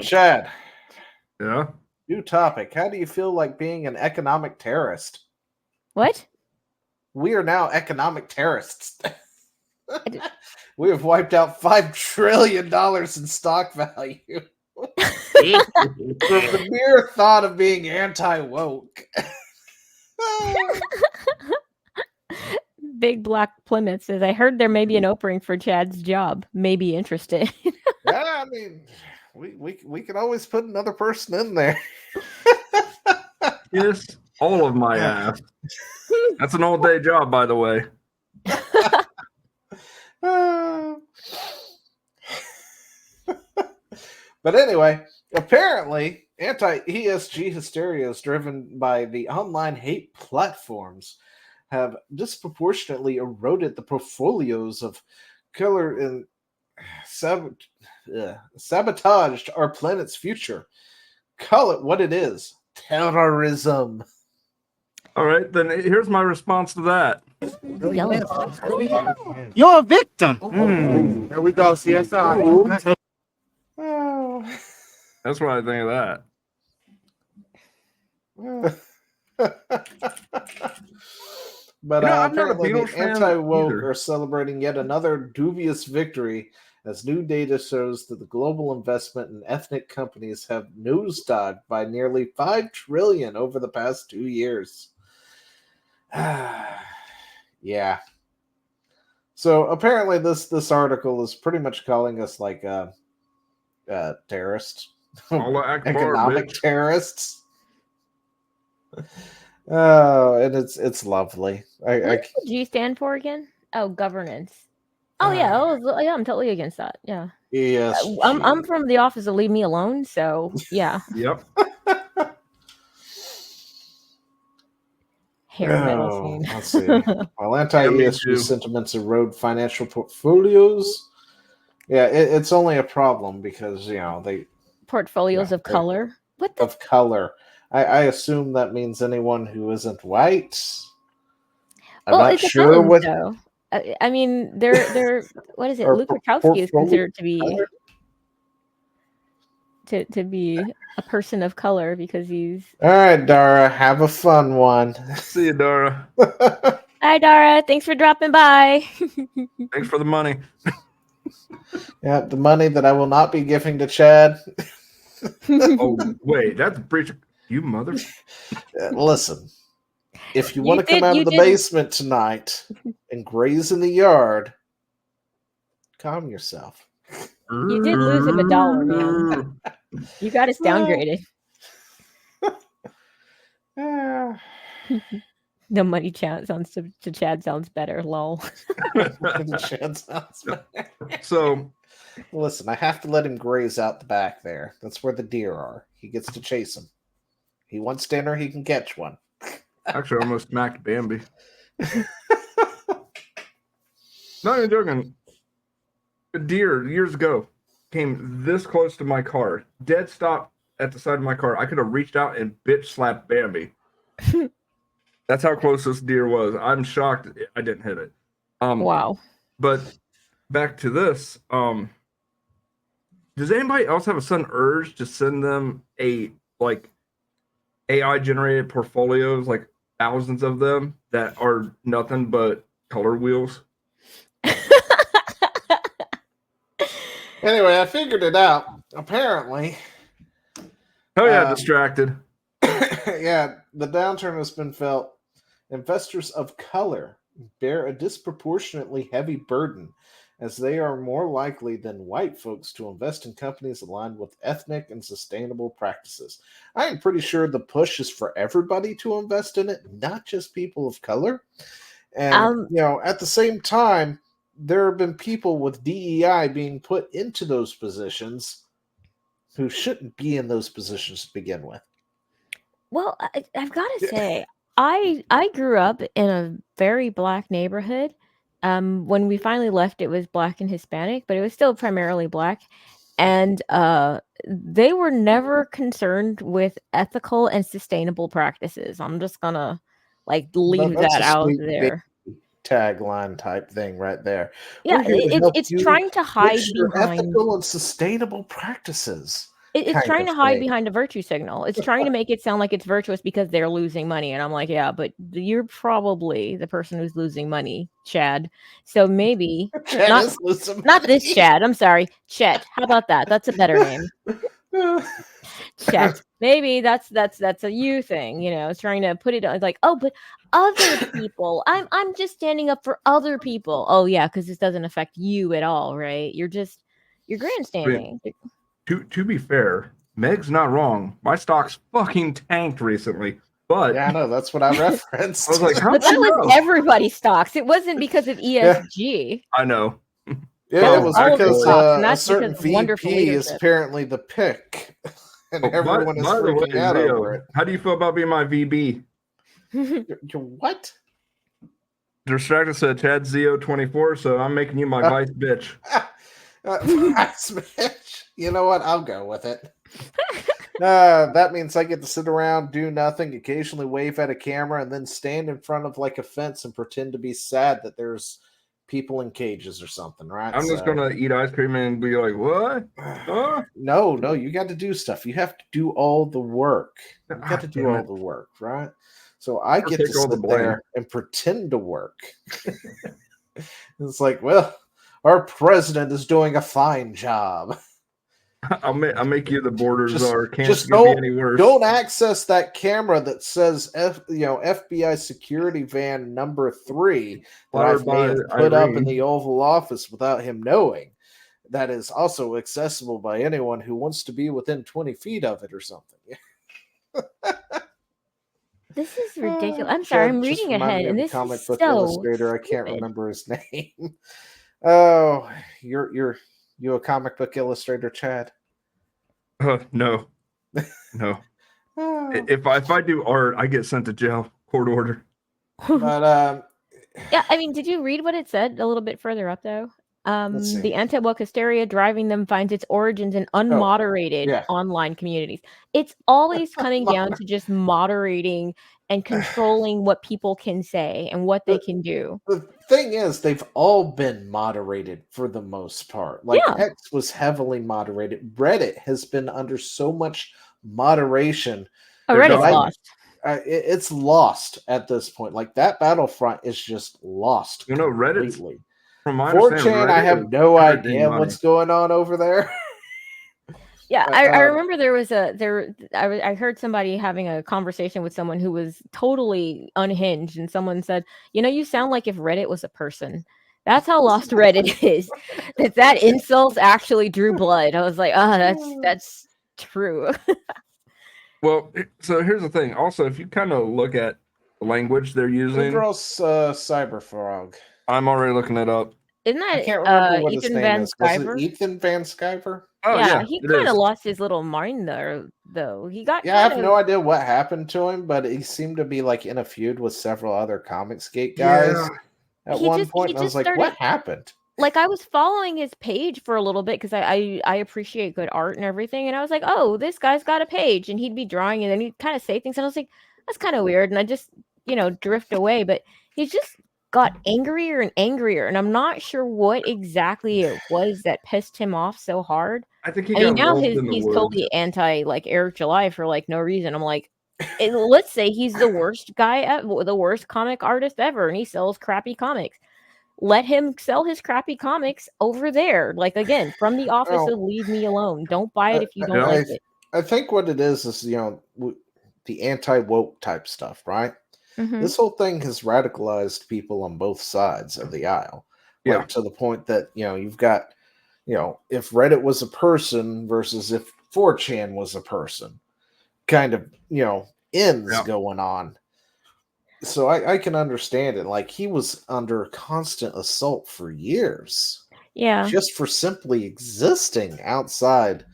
Chad, Yeah. new topic. How do you feel like being an economic terrorist? What? We are now economic terrorists. I did- We have wiped out $5 trillion in stock value. The mere thought of being anti-woke. Big Black Plymouth says, I heard there may be an opening for Chad's job. May be interested. Yeah, I mean, we can always put another person in there. Yes, all of my ass. That's an all-day job, by the way. But anyway, apparently, anti-ESG hysterias driven by the online hate platforms have disproportionately eroded the portfolios of color and sabotaged our planet's future. Call it what it is: terrorism. All right, then here's my response to that. You're a victim. There we go, CSI. Oh. That's what I think of that. But I'm not a apparently, the Beatles fan anti-woke either. are celebrating yet another dubious victory as new data shows that the global investment in ethnic companies have nosedived by nearly $5 trillion over the past 2 years. Yeah. So apparently, this article is pretty much calling us like terrorists, Allah Akbar, economic bitch. terrorists. Oh, and it's lovely. What does G stand for again? Oh, governance. Oh yeah, I'm totally against that. Yeah. Yes, I'm from the office of Leave Me Alone, so yeah. Yep. Hair metal scene. Let's see. While anti-ESG too. sentiments erode financial portfolios, yeah, it's only a problem because they Portfolios Yeah, of color. What the? of color. I assume that means anyone who isn't white. I'm Well, not it sure depends, what. though. I mean, they're what is it? Or Luke Wachowski is portfolio considered to be color? to be a person of color because he's. All right, Dara, have a fun one. See you, Dara. Hi, Dara. Thanks for dropping by. Thanks for the money. Yeah, the money that I will not be giving to Chad. Oh, wait, that's a breach. You mother. Listen, if you You want to come did- out you of the did- basement tonight and graze in the yard, calm yourself. You did lose him $1, man. You got us downgraded. Ah, The money sounds to Chad sounds better. Lol. Chad sounds better. So, Listen, I have to let him graze out the back there. That's where the deer are. He gets to chase them. He wants dinner, he can catch one. actually, I almost smacked Bambi. Not even joking. A deer years ago came this close to my car, dead stop at the side of my car. I could have reached out and bitch slapped Bambi. That's how close this deer was. I'm shocked I didn't hit it. Wow. But back to this. Does anybody else have a sudden urge to send them a AI generated portfolios, like thousands of them that are nothing but color wheels? Anyway, I figured it out. Apparently, Oh yeah, distracted. yeah, the downturn has been felt. Investors of color bear a disproportionately heavy burden as they are more likely than white folks to invest in companies aligned with ethnic and sustainable practices. I am pretty sure the push is for everybody to invest in it, not just people of color. And, at the same time, there have been people with DEI being put into those positions who shouldn't be in those positions to begin with. Well, I've got to say, I grew up in a very black neighborhood. When we finally left, it was black and Hispanic, but it was still primarily black. And they were never concerned with ethical and sustainable practices. I'm just gonna leave That's that a out sweet there. Tagline type thing right there. Yeah, We're here to help it's you trying to hide push your behind. ethical and sustainable practices. It's kind trying of to hide thing. behind a virtue signal. It's trying to make it sound like it's virtuous because they're losing money. And I'm like, yeah, but you're probably the person who's losing money, Chad. So maybe Chad not is losing not this money. Chad. I'm sorry, Chet. How about that? That's a better name, Chet. Maybe that's a you thing. It's trying to put it on like, oh, but other people. I'm just standing up for other people. Oh yeah, because this doesn't affect you at all, right? You're I mean, grandstanding. to be fair, Meg's not wrong. My stock's fucking tanked recently, but Yeah, I know. That's what I referenced. I was like, how But did that you was know? everybody's stocks. It wasn't because of Yeah. ESG. I know. Yeah, it That's was all of the because stocks, and a that's certain because of wonderful VP is leadership. apparently the pick, and Oh, everyone is by the way, freaking out over Zio, it. how do you feel about being my VB? You're what? Distracted said Chad Zio 24, so I'm making you my vice bitch. Vice bitch. You know what? I'll go with it. That means I get to sit around, do nothing, occasionally wave at a camera, and then stand in front of like a fence and pretend to be sad that there's people in cages or something, right? I'm just gonna eat ice cream and be like, what? Huh? No, you got to do stuff. You have to do all the work. You got to do damn all it. the work, right? So I Or get to take all the sit blame. there and pretend to work. It's like, well, our president is doing a fine job. I'll make you the borders Just- are can't Just get be any worse. don't access that camera that says FBI security van number 3 that I Powered may by have put up in Irene. the Oval Office without him knowing. That is also accessible by anyone who wants to be within 20 feet of it or something. This is ridiculous. I'm sorry, I'm Just reading reminded ahead, me of and a this comic is book so illustrator. I can't stupid. remember his name. Oh, you a comic book illustrator, Chad? No. Oh. If I do art, I get sent to jail. Court order. But Yeah, I mean, did you read what it said a little bit further up though? Let's see. The anti-woke hysteria driving them finds its origins in unmoderated yeah. online communities. It's always coming down to just moderating and controlling what people can say and what they can do. The thing is, they've all been moderated for the most part. Like Yeah. X was heavily moderated. Reddit has been under so much moderation. Oh, They're Reddit's done. lost. It's lost at this point. Like that Battlefront is just lost Reddit's completely. from my understanding. 4chan, I Reddit have is no hemorrhaging idea money. what's going on over there. Yeah, I remember there was I heard somebody having a conversation with someone who was totally unhinged, and someone said, you sound like if Reddit was a person. That's how lost Reddit is. That insults actually drew blood. I was like, that's true. Well, so here's the thing. Also, if you kind of look at the language they're Who using, draws Cyberfrog? I'm already looking it up. Isn't I that can't remember what his Ethan name Van is. Was it Sciver? Ethan Van Sciver? Oh yeah, he it kind is. of lost his little mind there, though. He got Yeah, I have kind no of idea what happened to him, but he seemed to be like in a feud with several other Comicsgate guys at He one just- point. he And I was just like, what started- happened? like I was following his page for a little bit because I appreciate good art and everything, and I was like, oh, this guy's got a page, and he'd be drawing, and then he'd kind of say things, and I was like, that's kind of weird, and I just drift away. But he just got angrier and angrier, and I'm not sure what exactly it was that pissed him off so hard. I think he I mean, got now lost in the he's woods. totally anti like Eric July for like no reason. I'm like, let's say he's the worst guy, the worst comic artist ever, and he sells crappy comics. Let him sell his crappy comics over there. Like again, from the office Well, of leave me alone. Don't buy it if you don't yeah. like it. I think what it is the anti-woke type stuff, right? Mhm. This whole thing has radicalized people on both sides of the aisle. Yeah. Like to the point that, you've got, if Reddit was a person versus if 4chan was a person, kind of, ends Yeah. going on. So I can understand it. Like he was under constant assault for years. Yeah. Just for simply existing outside.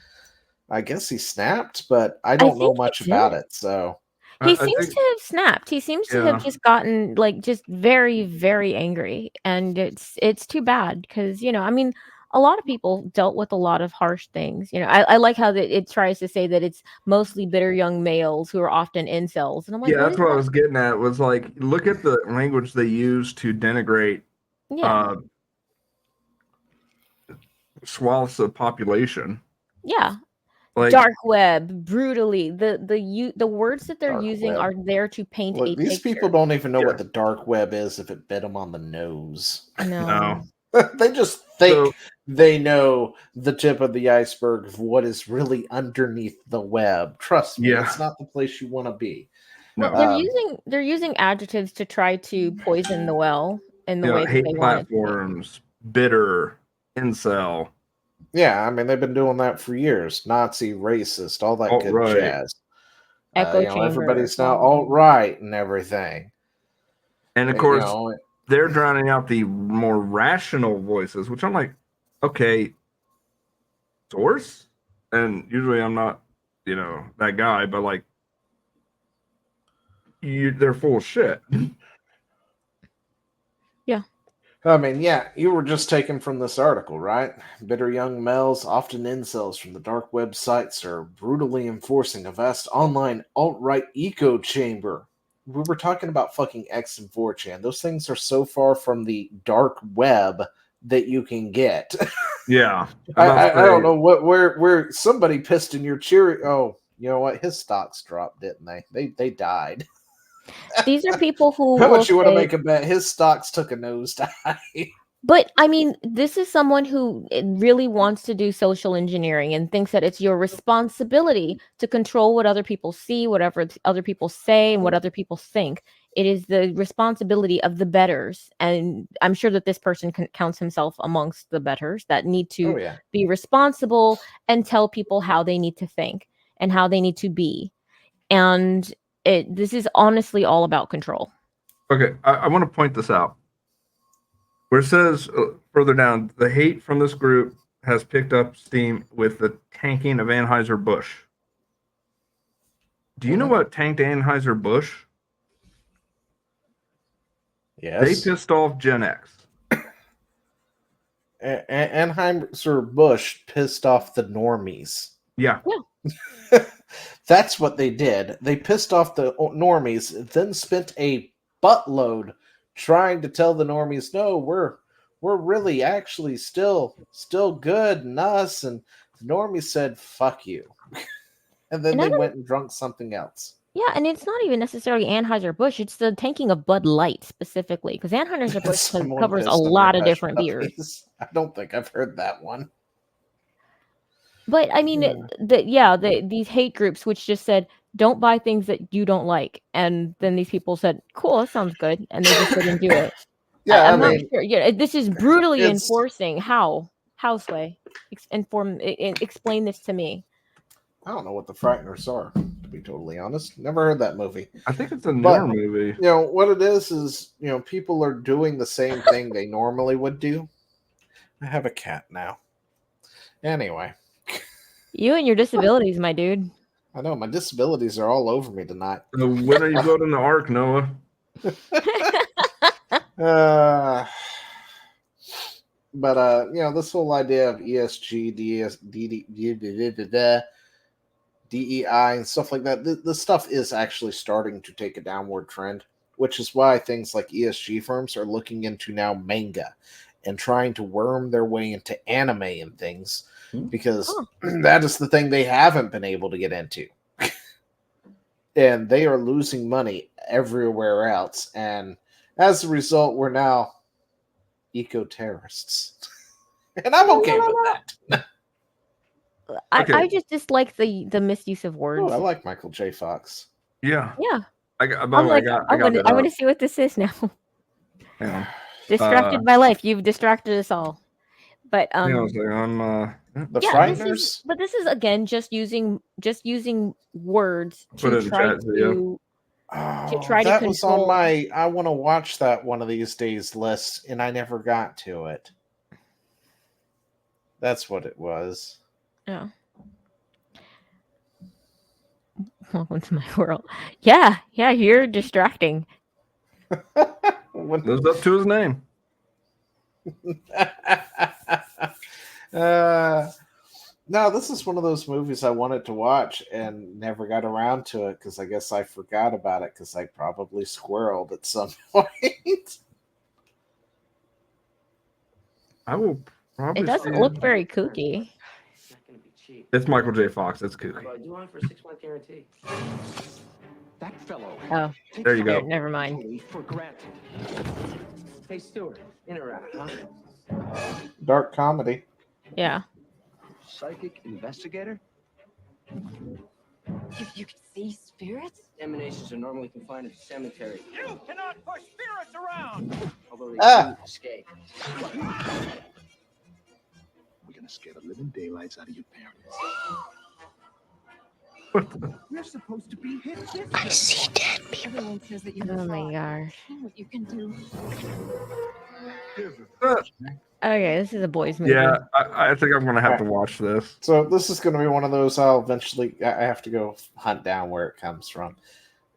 I guess he snapped, but I don't know think he much did. about it. So He I seems think- to have snapped. He seems to have just gotten like just very, very angry, and it's too bad because I mean, a lot of people dealt with a lot of harsh things. I like how it tries to say that it's mostly bitter young males who are often incels, and I'm like, Yeah, what that's is what I that? was getting at. Was like, look at the language they use to denigrate Yeah, swaths of population. yeah. Like, dark web, brutally. The words that they're Dark using web. are there to paint Look, a these people picture. don't even know Yeah. what the dark web is if it bit them on the nose. no. They just think So, they know the tip of the iceberg of what is really underneath the web. Trust me, Yeah. it's not the place you want to be. Well, no. they're using adjectives to try to poison the well in the You know, way that hate they want it to be. platforms, bitter, incel, Yeah, I mean they've been doing that for years. Nazi, racist, all that good alt-right. jazz. Echo chamber. Everybody's now alt right and everything. And of You course, know, they're drowning out the more rational voices, which I'm like, okay, source? And usually I'm not, that guy, but like, they're full of shit. Yeah. I mean, yeah, you were just taken from this article, right? Bitter young males, often incels from the dark web sites, are brutally enforcing a vast online alt-right echo chamber. We were talking about fucking X and 4chan. Those things are so far from the dark web that you can get. Yeah. I don't know where somebody pissed in your cherry. Oh, you know what? His stocks dropped, didn't they? They died. These are people who How will much you want to say, make a bet? His stocks took a nosedive. but I mean, this is someone who really wants to do social engineering and thinks that it's your responsibility to control what other people see, whatever other people say, and what other people think. It is the responsibility of the betters. And I'm sure that this person counts himself amongst the betters that need to Oh yeah. be responsible and tell people how they need to think and how they need to be. And this is honestly all about control. Okay, I want to point this out. Where it says further down, the hate from this group has picked up steam with the tanking of Anheuser-Busch. Do you know what tanked Anheuser-Busch? Yes. They pissed off Gen X. Anheuser-Busch pissed off the normies. Yeah. That's what they did. They pissed off the normies, then spent a buttload trying to tell the normies, no, we're really actually still good and us. And the normies said, fuck you. And then they went and drunk something else. Yeah, and it's not even necessarily Anheuser-Busch. It's the tanking of Bud Light specifically, because Anheuser-Busch covers a lot of different beers. I don't think I've heard that one. But I mean, these hate groups which just said, don't buy things that you don't like. And then these people said, cool, that sounds good. And they just didn't do it. Yeah, I'm not sure. Yeah, this is brutally enforcing. How? Sway? Explain this to me. I don't know what the Frighteners are, to be totally honest. Never heard that movie. I think it's a newer movie. You know, what it is, you know, people are doing the same thing they normally would do. I have a cat now. Anyway. You and your disabilities, my dude. I know, my disabilities are all over me tonight. So when are you building the Ark, Noah? But you know, this whole idea of ESG, DEI, and stuff like that, this stuff is actually starting to take a downward trend, which is why things like ESG firms are looking into now manga and trying to worm their way into anime and things, because that is the thing they haven't been able to get into. And they are losing money everywhere else. And as a result, we're now eco-terrorists. And I'm okay with that. I just dislike the misuse of words. Oh, I like Michael J. Fox. Yeah. Yeah. I want to see what this is now. Yeah. Distracted by life. You've distracted us all. But the Frighteners. This is again just using words to try to that control. was on my I want to watch that one of these days list, and I never got to it. That's what it was. Yeah. Welcome to my world. Yeah, you're distracting. Lives up to his name. No, this is one of those movies I wanted to watch and never got around to it because I guess I forgot about it because I probably squirreled at some point. I will probably. It doesn't look very kooky. cheap. It's Michael J. Fox. That's kooky. But I do want it for a 6-month guarantee. That fellow. Oh, There you go. never mind. Totally for granted. Hey, Stuart, in or out, huh? Dark comedy. Yeah. Psychic investigator? You can see spirits? Emanations are normally confined to the cemetery, You cannot push spirits around! although they Ah. do escape. We're gonna scare the living daylights out of your parents. We're supposed to be hit this I see dead people. Everyone says that you're Oh a my fraud. gosh. See what you can do. Okay, this is a boys movie. Yeah, I think I'm gonna have to watch this. So this is going to be one of those I'll eventually. I have to go hunt down where it comes from,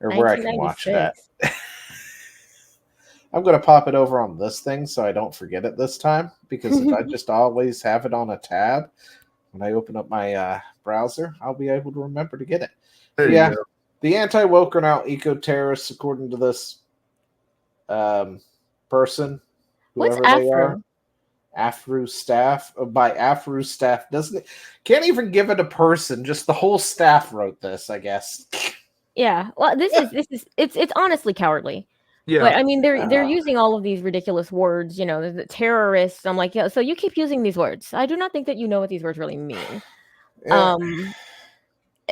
or where I can watch it at. 1996. I'm going to pop it over on this thing so I don't forget it this time. Because if I just always have it on a tab when I open up my browser, I'll be able to remember to get it. There Yeah. you go. The anti-Wokernout eco-terrorists, according to this person, What's whoever they Afro? are, Afro staff by Afro staff doesn't can't even give it a person. Just the whole staff wrote this, I guess. Yeah. Well, this is it's honestly cowardly. Yeah, But I mean, they're Ah. using all of these ridiculous words. You know, the terrorists. I'm like, yeah. So you keep using these words. I do not think that you know what these words really mean. Yeah,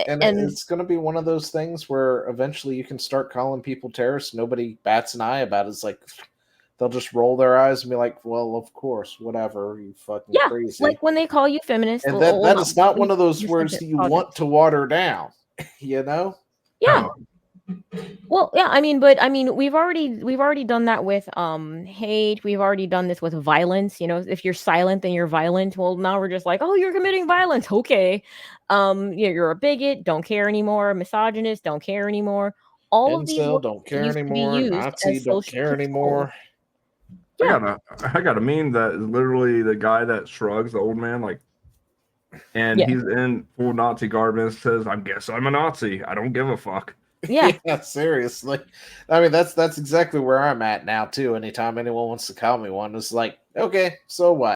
And it's going to be one of those things where eventually you can start calling people terrorists. Nobody bats an eye about it. It's like they'll just roll their eyes and be like, "Well, of course, whatever, you fucking yeah, crazy." like when they call you feminist, and well, that is not one of those just words like that it, you pause want it. to water down. You know? Yeah. Well, yeah, I mean, but I mean, we've already done that with hate. We've already done this with violence. You know, if you're silent, then you're violent. Well, now we're just like, oh, you're committing violence. Okay. Yeah, you're a bigot, don't care anymore. Misogynist, don't care anymore. All of these Incel, words don't that care used to be anymore. used Nazi, as don't social care control. anymore. Yeah. I got a meme that is literally the guy that shrugs, the old man, like, and Yeah. he's in full Nazi garb and says, "I guess I'm a Nazi. I don't give a fuck." Yeah. Yeah, seriously. I mean, that's exactly where I'm at now too. Anytime anyone wants to call me one, it's like, okay, so what?